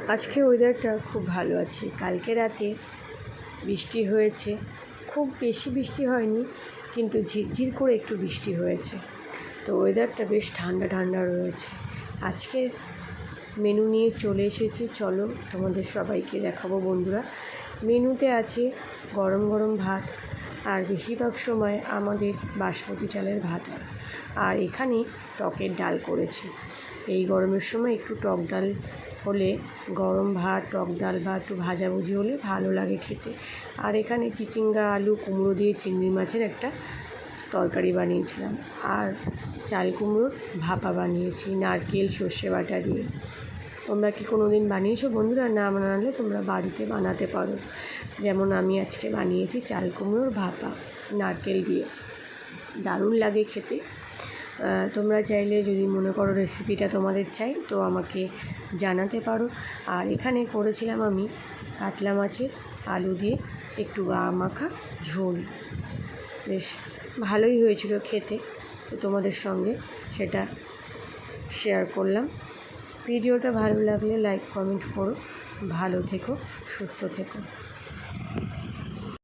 আজকে ওয়েদারটা খুব ভালো আছে। কালকে রাতে বৃষ্টি হয়েছে, খুব বেশি বৃষ্টি হয়নি, কিন্তু ঝিরঝির করে একটু বৃষ্টি হয়েছে। তো ওয়েদারটা বেশ ঠান্ডা ঠান্ডা রয়েছে। আজকের মেনু নিয়ে চলে এসেছি, চলো তোমাদের সবাইকে দেখাবো বন্ধুরা। মেনুতে আছে গরম গরম ভাত, আর বেশিরভাগ সময় আমাদের বাসমতি চালের ভাত হয়। আর এখানে টকের ডাল করেছি। এই গরমের সময় একটু টক ডাল হলে, গরম ভাত, টক ডাল বা একটু ভাজাভুজি হলে ভালো লাগে খেতে। আর এখানে চিচিঙ্গা, আলু, কুমড়ো দিয়ে চিংড়ি মাছের একটা তরকারি বানিয়েছিলাম। আর চাল কুমড়োর ভাপা বানিয়েছি নারকেল সর্ষে বাটা দিয়ে। তোমরা কি কোনো দিন বানিয়েছো বন্ধুরা? না বানালে তোমরা বাড়িতে বানাতে পারো। যেমন আমি আজকে বানিয়েছি চাল কুমড়োর ভাপা নারকেল দিয়ে, দারুণ লাগে খেতে। তোমরা চাইলে যদি মনে করো রেসিপিটা তোমাদের চাই তো আমাকে জানাতে পারো। আর এখানে করেছিলাম আমি কাতলা মাছের আলু দিয়ে একটু গা মাখা ঝোল, বেশ ভালোই হয়েছিল খেতে। তো তোমাদের সঙ্গে সেটা শেয়ার করলাম। ভিডিওটা ভালো লাগলে লাইক কমেন্ট করো। ভালো থেকো, সুস্থ থেকো।